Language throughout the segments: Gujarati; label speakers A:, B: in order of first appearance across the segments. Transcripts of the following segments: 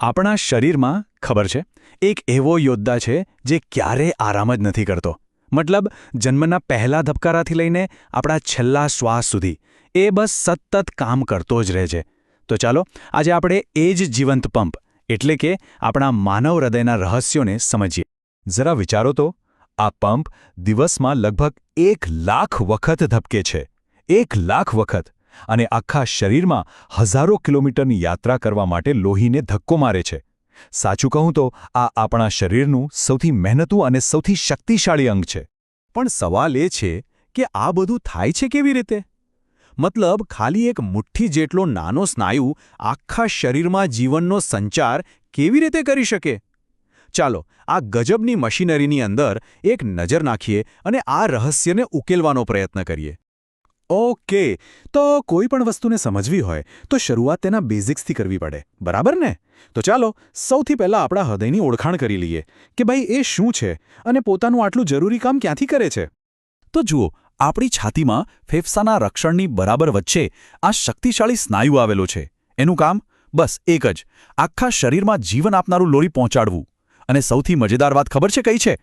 A: આપણા શરીરમાં ખબર છે એક એવો યોદ્ધા છે જે ક્યારેય આરામ જ નથી કરતો. મતલબ જન્મના પહેલા ધબકારાથી લઈને આપણા છેલ્લા શ્વાસ સુધી એ બસ સતત કામ કરતો જ રહે છે. તો ચાલો આજે આપણે એ જ જીવંત પંપ એટલે કે આપણા માનવ હૃદયના રહસ્યોને સમજીએ. જરા વિચારો તો, આ પંપ દિવસમાં લગભગ 1,00,000 વખત ધબકે છે. 1,00,000 વખત! અને આખા શરીરમાં હજારો કિલોમીટરની યાત્રા કરવા માટે લોહીને ધક્કો મારે છે. સાચું કહું તો આ આપણા શરીરનું સૌથી મહેનતુ અને સૌથી શક્તિશાળી અંગ છે. પણ સવાલ એ છે કે આ બધું થાય છે કેવી રીતે? મતલબ ખાલી એક મુઠ્ઠી જેટલો નાનો સ્નાયુ આખા શરીરમાં જીવનનો સંચાર કેવી રીતે કરી શકે? ચાલો આ ગજબની મશીનરીની અંદર એક નજર નાખીએ અને આ રહસ્યને ઉકેલવાનો પ્રયત્ન કરીએ. ઓકે, તો કોઈ પણ વસ્તુને સમજવી હોય તો શરૂઆત તેના બેઝિક્સથી કરવી પડે, બરાબર ને? તો ચાલો સૌથી પહેલાં આપણા હૃદયની ઓળખાણ કરી લઈએ કે ભાઈ એ શું છે અને પોતાનું આટલું જરૂરી કામ ક્યાંથી કરે છે. તો જુઓ, આપણી છાતીમાં ફેફસાના રક્ષણની બરાબર વચ્ચે આ શક્તિશાળી સ્નાયુ આવેલો છે. એનું કામ બસ એક જ, આખા શરીરમાં જીવન આપનારું લોહી પહોંચાડવું. અને સૌથી મજેદાર વાત ખબર છે કઈ છે?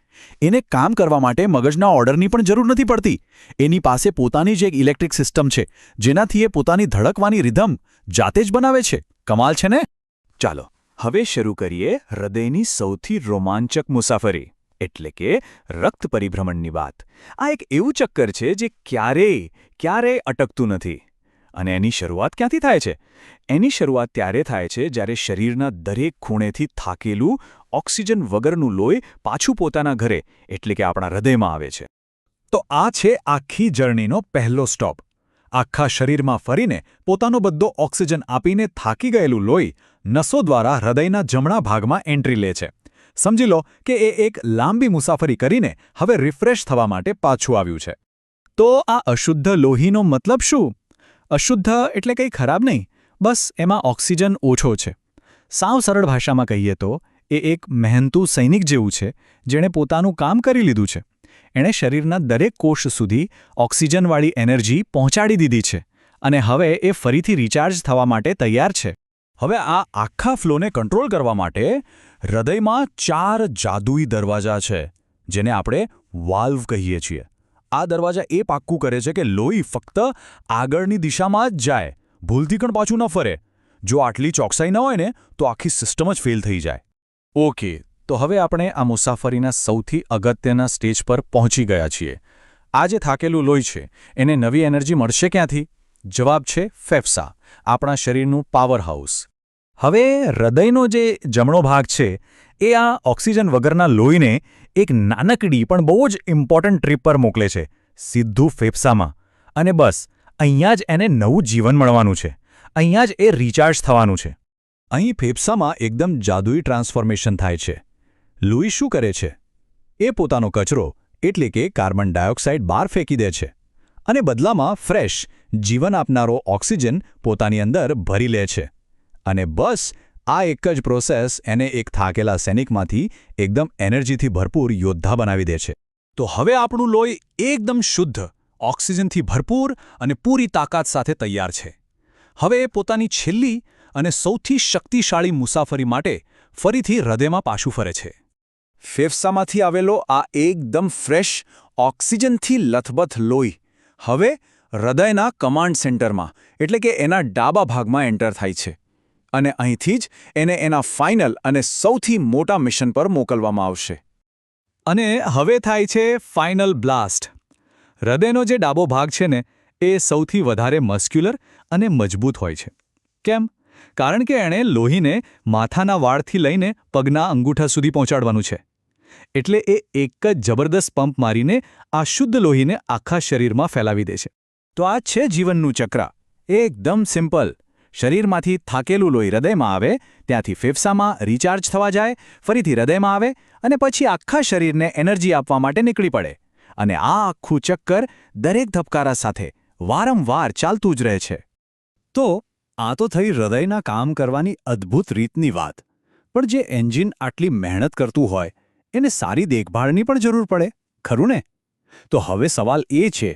A: એને કામ કરવા માટે મગજના ઓર્ડરની પણ જરૂર નથી પડતી. એની પાસે પોતાની જ એક ઇલેક્ટ્રિક સિસ્ટમ છે જેનાથી એ પોતાની ધડકવાની રિધમ જાતે જ બનાવે છે. કમાલ છે ને? ચાલો હવે શરૂ કરીએ હૃદયની સૌથી રોમાંચક મુસાફરી એટલે કે રક્ત પરિભ્રમણની વાત. આ એક એવું ચક્કર છે જે ક્યારેય અટકતું નથી. અને એની શરૂઆત ક્યાંથી થાય છે? એની શરૂઆત ત્યારે થાય છે જ્યારે શરીરના દરેક ખૂણેથી થાકેલું ઓક્સિજન વગરનું લોહી પાછું પોતાના ઘરે એટલે કે આપણા હૃદયમાં આવે છે. તો આ છે આખી જર્નીનો પહેલો સ્ટોપ. આખા શરીરમાં ફરીને પોતાનો બધો ઓક્સિજન આપીને થાકી ગયેલું લોહી નસો દ્વારા હૃદયના જમણા ભાગમાં એન્ટ્રી લે છે. સમજી લો કે એ એક લાંબી મુસાફરી કરીને હવે રિફ્રેશ થવા માટે પાછું આવ્યું છે. તો આ અશુદ્ધ લોહીનો મતલબ શું? અશુદ્ધ એટલે કંઈ ખરાબ નહીં, બસ એમાં ઓક્સિજન ઓછો છે. સાવ સરળ ભાષામાં કહીએ તો એ એક મહેનતુ સૈનિક જેવું છે જેણે પોતાનું કામ કરી લીધું છે. એણે શરીરના દરેક કોષ સુધી ઓક્સિજનવાળી એનર્જી પહોંચાડી દીધી છે અને હવે એ ફરીથી રિચાર્જ થવા માટે તૈયાર છે. હવે આ આખા ફ્લોને કંટ્રોલ કરવા માટે હૃદયમાં 4 જાદુઈ દરવાજા છે જેને આપણે વાલ્વ કહીએ છીએ. આ દરવાજા એ પાક્કું કરે છે કે લોહી ફક્ત આગળની દિશામાં જ જાય, ભૂલથી પણ પાછું ન ફરે. જો આટલી ચોકસાઈ ન હોય ને તો આખી સિસ્ટમ જ ફેલ થઈ જાય. ઓકે, તો હવે આપણે આ મુસાફરીના સૌથી અગત્યના સ્ટેજ પર પહોંચી ગયા છીએ. આ જે થાકેલું લોહી છે એને નવી એનર્જી મળશે ક્યાંથી? જવાબ છે ફેફસા, આપણા શરીરનું પાવર હાઉસ. હવે હૃદયનો જે જમણો ભાગ છે એ આ ઓક્સિજન વગરના લોહીને એક નાનકડી પણ બહુ જ ઇમ્પોર્ટન્ટ ટ્રીપ પર મોકલે છે, સીધું ફેફસામાં. અને બસ અહીંયા જ એને નવું જીવન મળવાનું છે, અહીંયા જ એ રિચાર્જ થવાનું છે. અહીં ફેફસામાં એકદમ જાદુઈ ટ્રાન્સફોર્મેશન થાય છે. લોહી શું કરે છે? એ પોતાનો કચરો એટલે કે કાર્બન ડાયોક્સાઇડ બહાર ફેંકી દે છે અને બદલામાં ફ્રેશ, જીવન આપનારો ઓક્સિજન પોતાની અંદર ભરી લે છે. અને બસ આ એક જ પ્રોસેસ એને એક થાકેલા સૈનિકમાંથી એકદમ એનર્જીથી ભરપૂર યોદ્ધા બનાવી દે છે. તો હવે આપણું લોહી એકદમ શુદ્ધ, ઓક્સિજનથી ભરપૂર અને પૂરી તાકાત સાથે તૈયાર છે. હવે એ પોતાની છેલ્લી અને સૌથી શક્તિશાળી મુસાફરી માટે ફરીથી હૃદયમાં પાછું ફરે છે. ફેફસામાંથી આવેલો આ એકદમ ફ્રેશ, ઓક્સિજનથી લથબથ લોહી હવે હૃદયના કમાન્ડ સેન્ટરમાં એટલે કે એના ડાબા ભાગમાં એન્ટર થાય છે. અને અહીંથી જ એને એના ફાઇનલ અને સૌથી મોટા મિશન પર મોકલવામાં આવશે. અને હવે થાય છે ફાઇનલ બ્લાસ્ટ. હૃદયનો જે ડાબો ભાગ છે ને એ સૌથી વધારે મસ્ક્યુલર અને મજબૂત હોય છે. કેમ? કારણ કે એણે લોહીને માથાના વાળથી લઈને પગના અંગૂઠા સુધી પહોંચાડવાનું છે. એટલે એ એક જ જબરદસ્ત પંપ મારીને આ શુદ્ધ લોહીને આખા શરીરમાં ફેલાવી દે છે. તો આ છે જીવનનું ચક્ર. એકદમ સિમ્પલ. શરીરમાંથી થાકેલું લોહી હૃદયમાં આવે, ત્યાંથી ફેફસામાં રિચાર્જ થવા જાય, ફરીથી હૃદયમાં આવે અને પછી આખા શરીરને એનર્જી આપવા માટે નીકળી પડે. અને આ આખું ચક્કર દરેક ધબકારા સાથે વારંવાર ચાલતું જ રહે છે. તો આ તો થઈ હૃદયના કામ કરવાની અદ્ભુત રીતની વાત. પણ જે એન્જિન આટલી મહેનત કરતું હોય એને સારી દેખભાળની પણ જરૂર પડે, ખરું ને? તો હવે સવાલ એ છે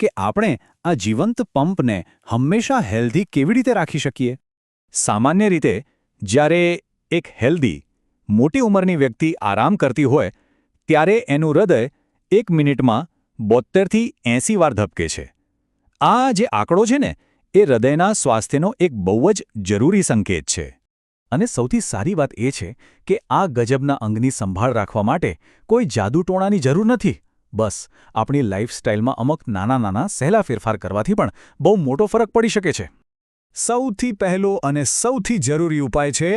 A: કે આપણે આ જીવંત પંપને હંમેશા હેલ્ધી કેવી રીતે રાખી શકીએ? સામાન્ય રીતે જ્યારે એક હેલ્ધી મોટી ઉંમરની વ્યક્તિ આરામ કરતી હોય ત્યારે એનું હૃદય 1 મિનિટમાં 72થી 80 વાર ધબકે છે. આ જે આંકડો છે ને એ હૃદયના સ્વાસ્થ્યનો એક બહુ જ જરૂરી સંકેત છે. અને સૌથી સારી વાત એ છે કે આ ગજબના અંગની સંભાળ રાખવા માટે કોઈ જાદુટોણાની જરૂર નથી. બસ આપણી લાઇફસ્ટાઇલમાં અમુક નાના સહેલા ફેરફાર કરવાથી પણ બહુ મોટો ફરક પડી શકે છે. સૌથી પહેલો અને સૌથી જરૂરી ઉપાય છે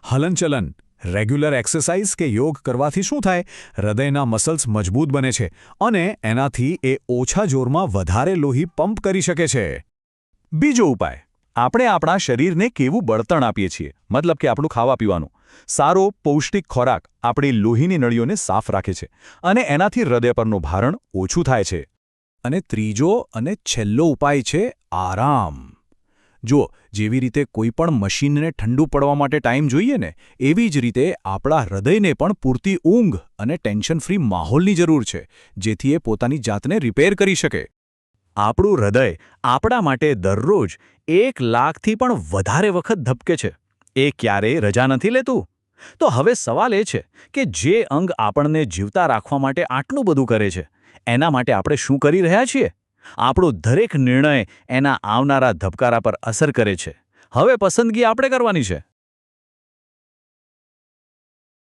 A: હલનચલન. રેગ્યુલર એક્સરસાઇઝ કે યોગ કરવાથી શું થાય? હૃદયના મસલ્સ મજબૂત બને છે અને એનાથી એ ઓછા જોરમાં વધારે લોહી પંપ કરી શકે છે. બીજો ઉપાય, આપણે આપણા શરીરને કેવું બળતણ આપીએ છીએ, મતલબ કે આપણું ખાવા પીવાનું. સારો પૌષ્ટિક ખોરાક આપણી લોહીની નળીઓને સાફ રાખે છે અને એનાથી હૃદય પરનું ભારણ ઓછું થાય છે. અને ત્રીજો અને છેલ્લો ઉપાય છે આરામ. જો જેવી રીતે કોઈ પણ મશીનને ઠંડુ પડવા માટે ટાઈમ જોઈએ ને, એવી જ રીતે આપણા હૃદયને પણ પૂરતી ઊંઘ અને ટેન્શન ફ્રી માહોલની જરૂર છે, જેથી એ પોતાની જાતને રિપેર કરી શકે. આપણું હૃદય આપણા માટે દરરોજ 1 લાખથી પણ વધારે વખત ધબકે છે. એ ક્યારેય રજા નથી લેતું. તો હવે સવાલ એ છે કે જે અંગ આપણને જીવતા રાખવા માટે આટલું બધું કરે છે, એના માટે આપણે શું કરી રહ્યા છીએ? આપણો દરેક નિર્ણય એના આવનારા ધબકારા પર અસર કરે છે. હવે પસંદગી આપણે કરવાની છે.